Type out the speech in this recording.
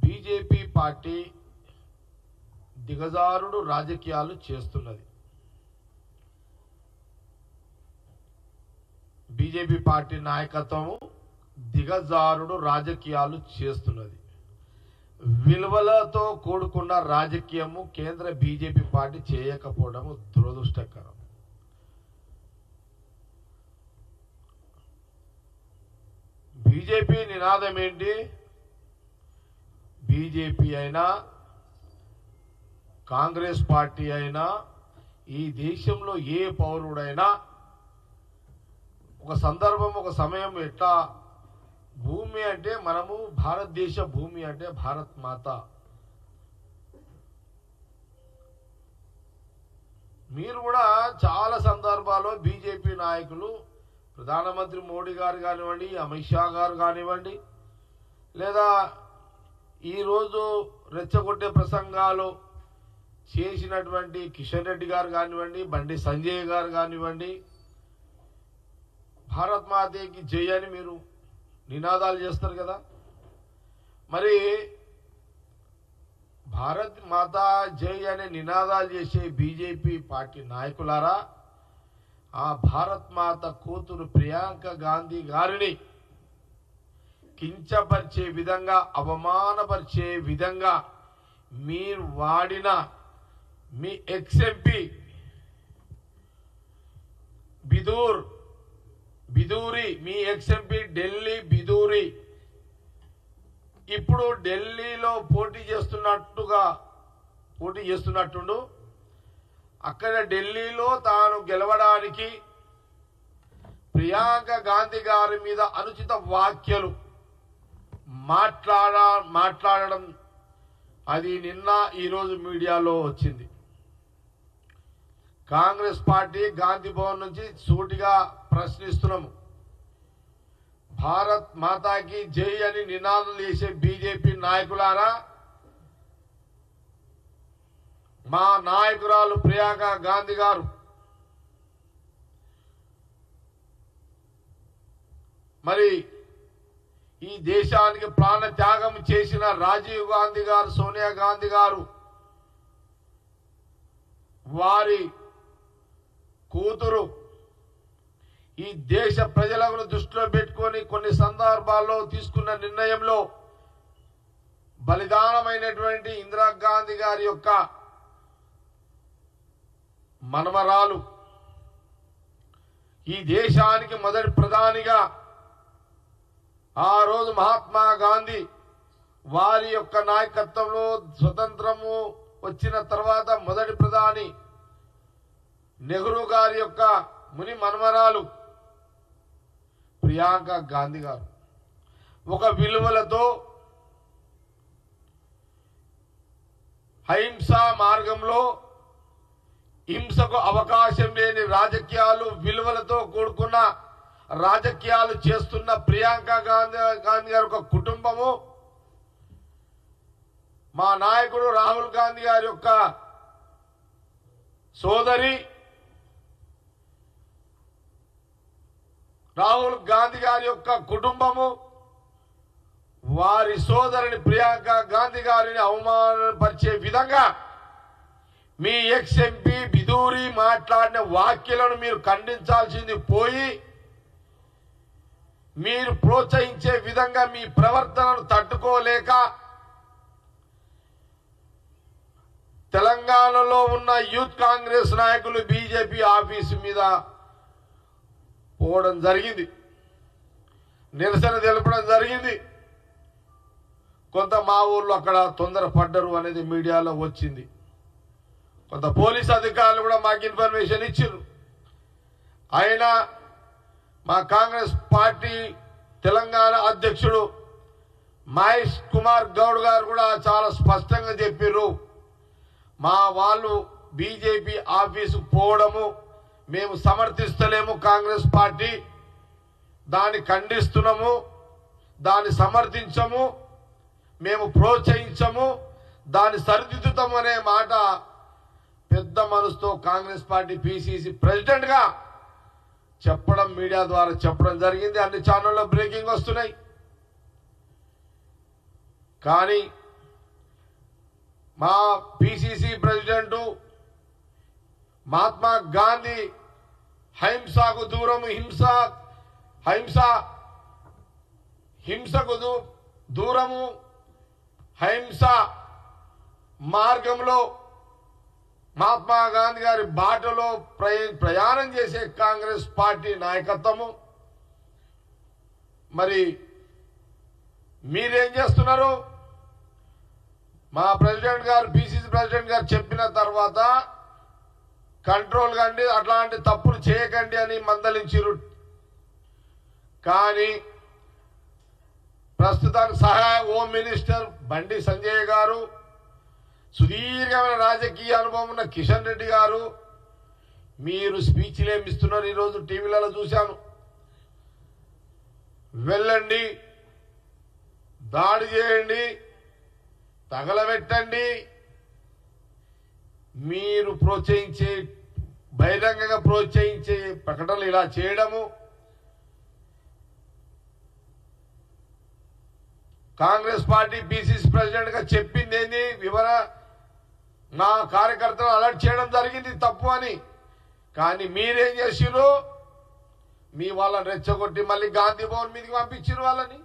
BJP party దిగజారుడు రాజకీయాలు చేస్తున్నది. బీజేపీ పార్టీ నాయకత్వం దిగజారుడు రాజకీయాలు చేస్తున్నది. విలువలతో కూడుకున్న రాజకీయము కేంద్ర బీజేపీ పార్టీ చేయకపోవడం దురదృష్టకరం. బీజేపీ నినాదం ఏంటి? బీజేపీ అయినా కాంగ్రెస్ పార్టీ అయినా ఈ దేశంలో ఏ పౌరుడైనా ఒక సందర్భం ఒక సమయం ఎట్లా భూమి అంటే మనము భారతదేశ భూమి అంటే భారత్ మాత. మీరు కూడా చాలా సందర్భాల్లో బీజేపీ నాయకులు ప్రధానమంత్రి మోడీ గారు కానివ్వండి, అమిత్ షా గారు కానివ్వండి, లేదా ఈరోజు రెచ్చగొట్టే ప్రసంగాలు చేసినటువంటి కిషన్ రెడ్డి గారు కానివ్వండి, బండి సంజయ్ గారు కానివ్వండి, భారత్ మాతకి జై అని మీరు నినాదాలు చేస్తారు కదా. మరి భారత్ మాతా జై అనే నినాదాలు చేసే బీజేపీ పార్టీ నాయకులారా, ఆ భారత్ మాత కూతురు ప్రియాంక గాంధీ గారిని కించపరిచే విధంగా, అవమానపరిచే విధంగా మీరు వాడిన మీ ఎక్స్ఎంపీ బిదూరి, మీ ఎక్స్ఎంపీ ఢిల్లీ బిదూరి ఇప్పుడు ఢిల్లీలో పోటీ చేస్తున్నట్టుండు. అక్కడ ఢిల్లీలో తాను గెలవడానికి ప్రియాంక గాంధీ గారి మీద అనుచిత వ్యాఖ్యలు మాట్లాడడం అది నిన్న ఈరోజు మీడియాలో వచ్చింది. కాంగ్రెస్ పార్టీ గాంధీ భవన్ నుంచి సూటిగా ప్రశ్నిస్తున్నాము. భారత్ మాతాకి జై అని నినాదాలు చేసే బీజేపీ నాయకులారా, మా నాయకురాలు ప్రియాంక గాంధీ గారు మరి ఈ దేశానికి ప్రాణ త్యాగం చేసిన రాజీవ్ గాంధీ గారు, సోనియా గాంధీ గారు వారి కూతురు ఈ దేశ ప్రజలను దృష్టిలో పెట్టుకొని కొన్ని సందర్భాల్లో తీసుకున్న నిర్ణయంలో బలిదానమైనటువంటి ఇందిరాగాంధీ గారి యొక్క మనమరాలు ఈ దేశానికి మొదటి ప్రధానిగా ఆ రోజు మహాత్మా గాంధీ వారి యొక్క నాయకత్వంలో స్వతంత్రము వచ్చిన తర్వాత మొదటి ప్రధాని నెహ్రూ గారి యొక్క ముని మనమరాలు ప్రియాంక గాంధీ గారు ఒక విలువలతో అహింసా మార్గంలో హింసకు అవకాశం లేని రాజకీయాలు, విలువలతో కూడుకున్న రాజకీయాలు చేస్తున్న ప్రియాంక గాంధీ గారి యొక్క కుటుంబము, మా నాయకుడు రాహుల్ గాంధీ గారి యొక్క సోదరి, రాహుల్ గాంధీ గారి యొక్క కుటుంబము వారి సోదరుని ప్రియాంక గాంధీ గారిని అవమానపరిచే విధంగా మీ ఎక్స్ఎంపీ బిదూరి మాట్లాడిన వ్యాఖ్యలను మీరు ఖండించాల్సింది పోయి, మీరు ప్రోత్సహించే విధంగా మీ ప్రవర్తనను తట్టుకోలేక తెలంగాణలో ఉన్న యూత్ కాంగ్రెస్ నాయకులు బీజేపీ ఆఫీసు మీద పోవడం జరిగింది, నిరసన తెలపడం జరిగింది. కొంత మా ఊళ్ళో అక్కడ తొందరపడ్డరు అనేది మీడియాలో వచ్చింది. కొంత పోలీస్ అధికారులు కూడా మాకు ఇన్ఫర్మేషన్ ఇచ్చారు. అయినా మా కాంగ్రెస్ పార్టీ తెలంగాణ అధ్యక్షుడు మహేష్ కుమార్ గౌడ్ గారు కూడా చాలా స్పష్టంగా చెప్పారు, మా వాళ్ళు బీజేపీ ఆఫీసు పోవడము మేము సమర్థిస్తలేము. కాంగ్రెస్ పార్టీ దాన్ని ఖండిస్తున్నాము, దాన్ని సమర్థించము, మేము ప్రోత్సహించము, దాన్ని సరిదిద్దుతాము అనే మాట పెద్ద మనసుతో కాంగ్రెస్ పార్టీ పిసిసి ప్రెసిడెంట్ గా చెప్పడం, మీడియా ద్వారా చెప్పడం జరిగింది. అన్ని ఛానల్లో బ్రేకింగ్ వస్తున్నాయి. కానీ మా పిసిసి ప్రెసిడెంట్ మహాత్మా గాంధీ హింసకు దూరం హింసకు దూరము హింస మార్గంలో మహాత్మా గాంధీ గారి బాటలో ప్రయాణం చేసే కాంగ్రెస్ పార్టీ నాయకత్వము. మరి మీరేం చేస్తున్నారు? మా ప్రెసిడెంట్ గారు పిసిసి ప్రెసిడెంట్ గారు చెప్పిన తర్వాత కంట్రోల్ కండి, అట్లాంటి తప్పులు చేయకండి అని మందలించారు. కానీ ప్రస్తుతానికి సహాయ హోమ్ మినిస్టర్ బండి సంజయ్ గారు, సుదీర్ఘమైన రాజకీయ అనుభవం ఉన్న కిషన్ రెడ్డి గారు మీరు స్పీచ్లు ఏమిస్తున్నారు? ఈరోజు టీవీలలో చూశాను. వెళ్ళండి, దాడి చేయండి, తగలబెట్టండి, మీరు ప్రోత్సహించే బహిరంగంగా ప్రోత్సహించే ప్రకటనలు ఇలా చేయడము కాంగ్రెస్ పార్టీ పిసిసి ప్రెసిడెంట్ గా చెప్పింది ఏంది? నా కార్యకర్తలు అలర్ట్ చేయడం జరిగింది తప్పు అని. కానీ మీరేం చేసిరు? మీ వాళ్ళని రెచ్చగొట్టి మళ్ళీ గాంధీ భవన్ మీదకి పంపించారు వాళ్ళని.